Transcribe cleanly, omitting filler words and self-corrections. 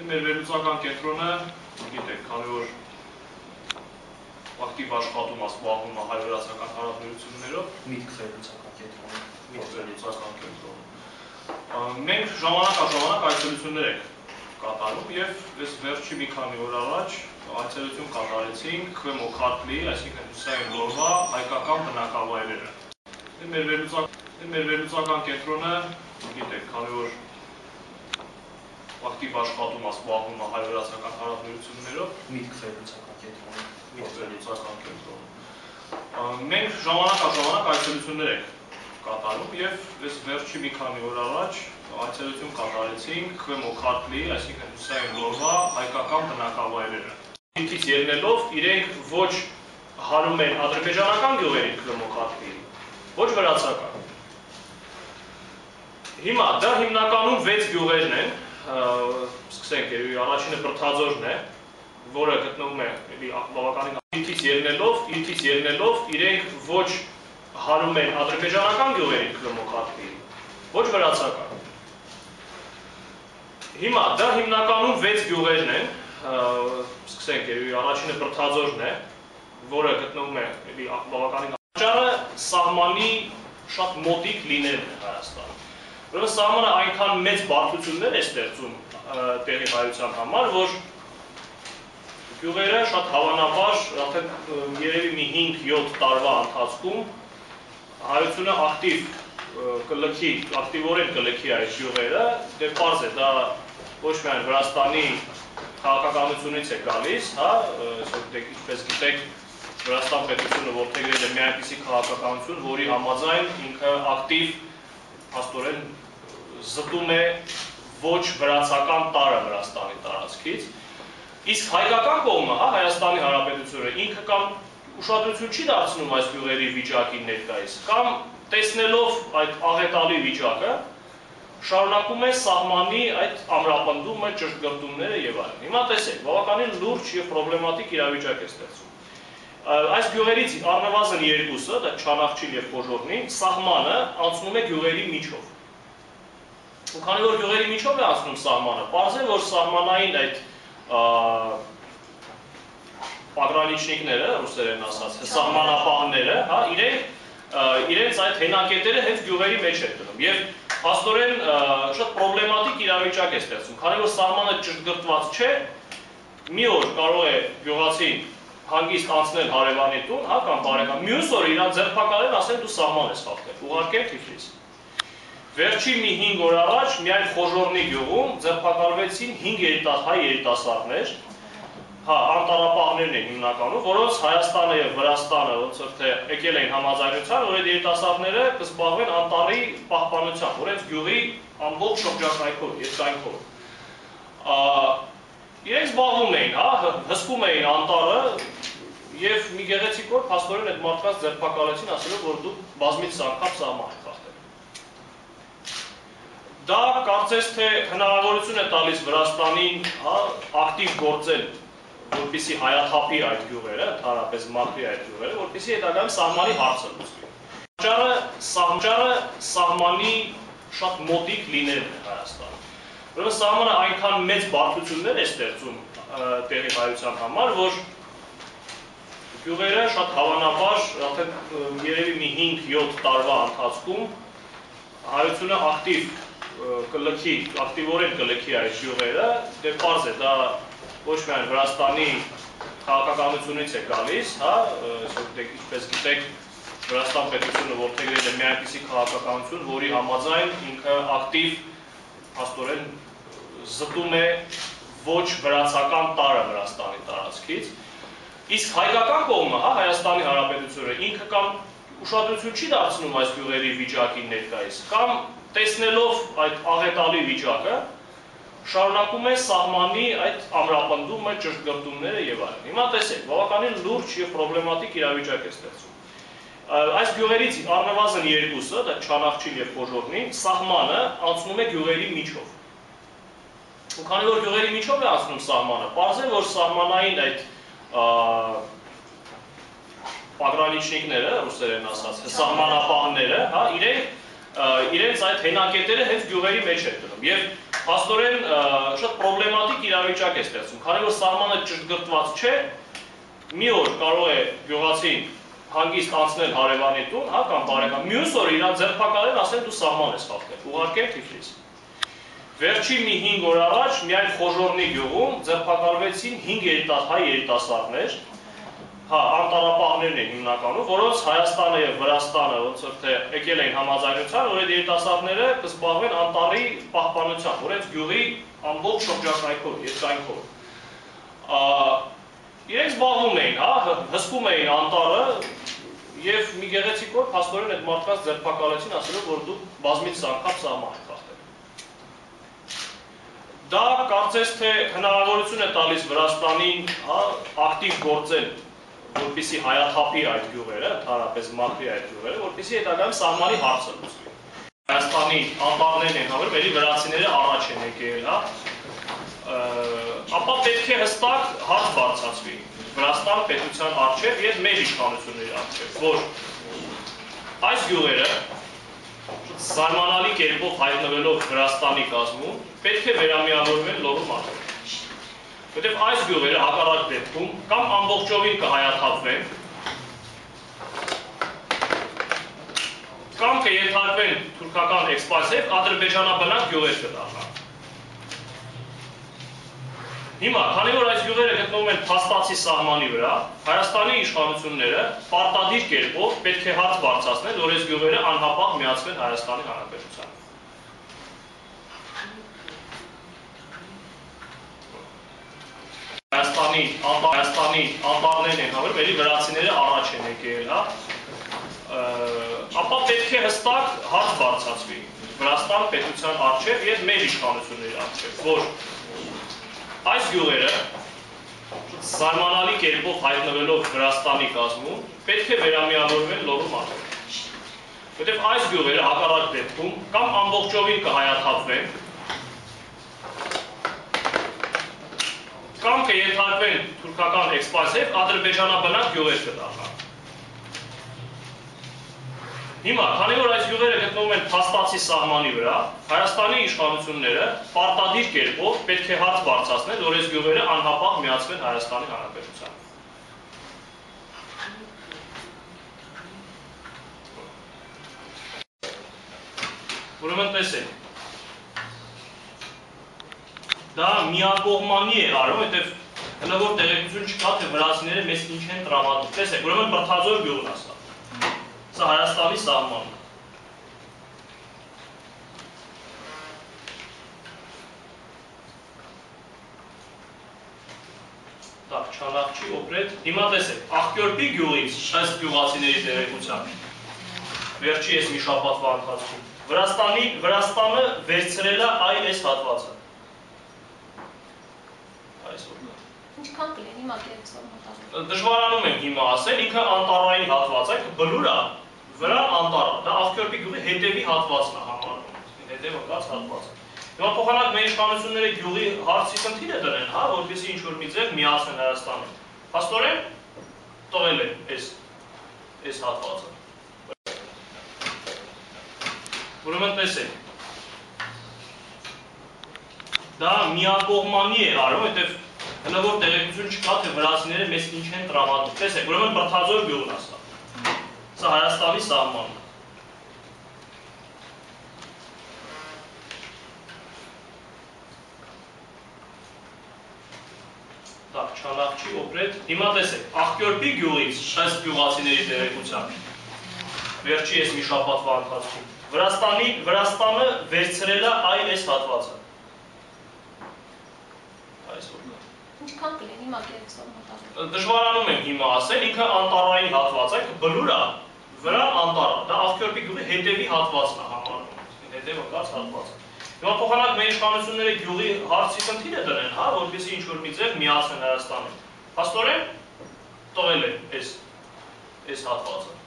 Մեր վերլուծական կենտրոնը, գիտեք, քանի որ ակտիվ աշխատում զբաղվում է հայ-վրացական հարաբերություններով, Միտք վերլուծական կենտրոնում։ Մենք ժամանակ առ ժամանակ այցելություններ ենք կատարում եւ այս վերջի մի քանի օր առաջ այցելություն կատարեցինք Քվեմո Քարթլի, այսինքն Հուսային Լորվա հայկական բնակավայրերը։ Մեր վերլուծական կենտրոնը, գիտեք, քանի որ ակտիվ աշխատում զբաղվում է հայ-վրացական հարաբերություններով, Միտք վերլուծական կենտրոնում։ Մենք ժամանակ առ ժամանակ այցելություններ ենք կատարում եւ այս վերջի մի քանի օր առաջ այցելություն կատարեցինք Քվեմո Քարթլի, այսինքն Հուսային Լորվա հայկական բնակավայրերը։ Ինքից ելնելով իրենք ոչ հարում են ադրբեջանական գյուղերին Քվեմո Քարթլի, ոչ վրացական։ Հիմա դա հիմնականում 6 գյուղերն են, սկսենք առաջինը Բրթաձորն է, որը գտնվում է բավականին ինքից ելնելով իրենք ոչ հարում են ադրբեջանական գյուղերին Քվեմո Քարթլի, ոչ վրացական։ Հիմա դա հիմնականում 6 գյուղերն են, սկսենք առաջինը Բրթաձորն է, որը գտնվում է բավականին պատճառը սահմանի շատ մոտիկ լինելն է Հայաստանում։ Ուրեմն սահմանը այնքան մեծ բարդություններ է ստեղծում տեղի հայության համար, որ գյուղերը շատ հավանաբար արդեն երևի մի 5-7 տարվա ընթացքում հայությունը ակտիվորեն կլքի այդ գյուղերը, դե պարզ է, դա ոչ միայն Վրաստանի քաղաքականությունից է գալիս, ինչպես գիտեք, Վրաստան պետությունը որդեգրել է մի այնպիսի քաղաքականություն, որի համաձայն ինքը ակտիվ հաստորեն զտում է ոչ վրացական տարը Վրաստանի տարածքից, իսկ հայկական կողմը, Հայաստանի Հանրապետությունը ինքը կամ ուշադրություն չի դարձնում այս գյուղերի վիճակին ներկայիս, կամ տեսնելով այդ աղետալի վիճակը, շարունակում է սահմանի այդ ամրապնդումը, ճշտգրտումները եւ այլն։ Հիմա տեսեք, բավականին լուրջ եւ պրոբլեմատիկ իրավիճակ է ստեղծում։ Այս գյուղերից առնվազն երկուսը, դա Չանախչիլ եւ Խոժոռնի, սահմանը անցնում է գյուղերի միջով։ Ու քանի որ գյուղերի միջով է անցնում սահմանը, պարզ է, որ սահմանային այդ պագրանիչնիկները, ռուսերեն ասած, սահմանապահները, իրենց այդ հենակետերը հենց գյուղերի մեջ են դնում։ Եվ հաստորեն շատ պրոբլեմատիկ իրավիճակ է ստեղծում, քանի որ սահմանը ճշտգրտված չէ, մի օր կարող է գյուղացին հանգիստ անցնել հարևանի տուն, կամ բարեկամ, մյուս օր իրան ձերբակալեն, ասեն դու սահման ես խախտել, ուղարկեն Թիֆլիս։ Վերջի մի 5 օր առաջ միայն Խոժոռնի գյուղում ձերբակալվեցին 5 հայ երիտասարդներ, անտառապահներն են հիմնականում, որոնց Հայաստանը եւ Վրաստանը ոնց որ թե եկել էին համաձայնության, որ այդ երիտասարդները կզբաղվեն անտառի պահպանությամբ, որոնց գյուղի ամբողջ շրջակայքով, երկայնքով։ Իրենք զբաղվում էին, հսկում էին անտառը եւ մի գեղեցիկ օր փաստորեն այդ մարդկանց ձերբակալեցին, ասելով, որ դու բազմից անգամ սահման եք խախտել։ Դա կարծես թե հնարավորություն է տալիս Վրաստանին ակտիվ գործել, որպեսզի հայաթափի այդ գյուղերը, ընդհանրապես մաքրի այդ գյուղերը, որպեսզի հետագայում սահմանի հարցը լուծվի։ Պատճառը սահմանի շատ մոտիկ լինելն է Հայաստանում։ Ուրեմն սահմանը այնքան մեծ բարդություններ է ստեղծում տեղի հայության համար, որ գյուղերը շատ հավանաբար արդեն երևի մի 5-7 տարվա ընթացքում հայությունը ակտիվորեն կլքի այդ գյուղերը, դե պարզ է, դա ոչ միայն Վրաստանի քաղաքականությունից է գալիս, ինչպես գիտեք, Վրաստան պետությունը որդեգրել է մի այնպիսի քաղաքականություն, որի համաձայն ինքը ակտիվ հաստորեն զտում է ոչ վրացական տարը Վրաստանի տարածքից, իսկ հայկական կողմը, Հայաստանի Հանրապետությունը ինքը կամ ուշադրություն չի դարձնում այս գյուղերի վիճակին ներկայիս, կամ տեսնելով այդ աղետալի վիճակը, շարունակում է սահմանի այդ ամրապնդումը, ճշտգրտումները եւ այլն։ Հիմա տեսեք, բավականին լուրջ եւ պրոբլեմատիկ իրավիճակ է ստեղծում։ Այս գյուղերից առնվազն երկուսը, դա Չանախչիլ եւ Խոժոռնի, սահմանը անցնում է գյուղերի միջով։ Ու քանի որ գյուղերի միջով է անցնում սահմանը, պարզ է, որ սահմանային այդ պագրանիչնիկները, ռուսերեն ասած, սահմանապահները, իրենց այդ հենակետերը հենց գյուղերի մեջ են դնում։ Եվ փաստորեն շատ պրոբլեմատիկ դինամիկ իրավիճակ է ստեղծում, քանի որ սահմանը ճշգրտված չէ, մի օր կարող է գյուղացին հանգիստ անցնել հարևանի տուն, հա, կամ բարեկամ, մյուս օրը իրան ձերբակալեն, ասեն դու սահման ես խախտել, ուղարկեն Թիֆլիս։ Վերջին մի 5 օր առաջ միայն Խոժորնի գյուղում ձերբակալվեցին 5 հայ երիտասարդներ, հա, անտառապահներն են հիմնականում, որոնց Հայաստանը եւ Վրաստանը ոնց որ թե եկել էին համաձայնության, որ այդ երիտասարդները կզբաղվեն անտառի պահպանությամբ, որ այդ գյուղի ամբողջ շրջակայքով, երկայնքով։ Իրենք զբաղվում էին, հա, հսկում էին անտառը եւ մի գեղեցիկ օր փաստորեն այդ մարդկանց ձերբակալեցին, ասելով, որ դու բազմից անգամ սահման եք խախտել։ Դա կարծես թե հնարավորություն է տալիս Վրաստանին, հա, ակտիվ գործել, որպեսզի հայաթափի այդ գյուղերը, ընդհանրապես մաքրի այդ գյուղերը, որպեսզի հետագայում սահմանի հարցը լուծվի։ Հայաստանի անտառներն են հավերում, ելի վրացիները առաջ են եկել, հա, ապա պետք է հստակ հարց բարձրացվի Վրաստան պետության առջև եւ մեր իշխանությունների առջև, որ այս գյուղերը զարմանալի կերպով հայտնվելով Վրաստանի կազմում պետք է վերամիավորվեն Լոռու մարզում։ Որտեղ այս գյուղերը հակառակ դեպքում կամ ամբողջովին կհայաթափվեն, կամ կենթարկվեն թուրքական էքսպանսիայով ադրբեջանաբնակ գյուղեր կդառնան։ Հիմա, քանի որ այս գյուղերը գտնվում են փաստացի սահմանի վրա, Հայաստանի իշխանությունները պարտադիր կերպով պետք է հարց բարձրացնել, որ այս գյուղերը անհապաղ միացվեն Հայաստանի Հանրապետությանը։ Հայաստանի անտառներն են հավերում, ելի վրացիները առաջ են եկել, հա, ապա պետք է հստակ հարց բարձրացվի Վրաստան պետության առջև եւ մեր իշխանությունների առջև, որ այս գյուղերը զարմանալի կերպով հայտնվելով Վրաստանի կազմում պետք է վերամիավորվեն Լոռու մարզում։ Որտեղ այս գյուղերը հակառակ դեպքում կամ ամբողջովին կհայաթափվեն, կամ կենթարկվեն թուրքական էքսպանսիայով ադրբեջանաբնակ գյուղեր կդառնան։ Հիմա, քանի որ այս գյուղերը գտնվում են փաստացի սահմանի վրա, Հայաստանի իշխանությունները պարտադիր կերպով պետք է հարց բարձրացնել, որ այս գյուղերը անհապաղ միացվեն Հայաստանի Հանրապետությանը։ Ուրեմն տեսեք, դա միակողմանի է արվում, որտեղ հնարավոր տեղեկություն չկա, թե վրացիները մեզ ինչ են տրամադրում։ Տեսեք, ուրեմն Բրդաձոր գյուղն է սա։ Սա Հայաստանի սահմանն է։ Так, Չանախչի օպրետ։ Հիմա տեսեք, Աղկյորպի գյուղից, ըստ գյուղացիների տեղեկության, վերջի ես մի շաբաթվա ընթացքում, Վրաստանը վերցրել է այս հատվածը։ Ինչքան կլինի մակերեցվող մոտավորը։ Դժվարանում եմ հիմա ասել, ինքը անտառային հատված է, բլուր է, վրա անտառ, դա Աղկյորպի գյուղի հետևի հատվածն է համարվում, հետևը կաց հատվածը։ Հիմա փոխանակ մեր իշխանությունները գյուղի հարցի խնդիր է դրեն, հա, որպեսզի ինչ-որ մի ձև միացնեն Հայաստանին։ Փաստորեն տվել են այս հատվածը։ Ուրեմն տեսեք, դա միակողմանի է արվում, որտեղ հնարավոր տեղեկություն չկա, թե վրացիները մեզ ինչ են տրամադրում։ Տեսեք, ուրեմն Բրդաձոր գյուղն է սա։ Սա Հայաստանի սահմանն է։ Так, Չանախչի օպրետ։ Հիմա տեսեք, Աղկյորպի գյուղից, ըստ գյուղացիների տեղեկության, վերջի ես մի շաբաթվա ընթացքում, Վրաստանը վերցրել է այս հատվածը։ Ինչքան կլինի մակերեցվող մոտավորը։ Դժվարանում եմ հիմա ասել, ինքը անտառային հատված է, բլուր է, վրա անտառ է, դա Աղկյորպի գյուղի հետևի հատվածն է համարվում, հետևը կաց հատվածը։ Հիմա փոխանակ մեր իշխանությունները գյուղի հարցի խնդիր է դրեն, հա, որպեսզի ինչ-որ մի ձև միացնեն Հայաստանին։ Փաստորեն տվել են այս հատվածը։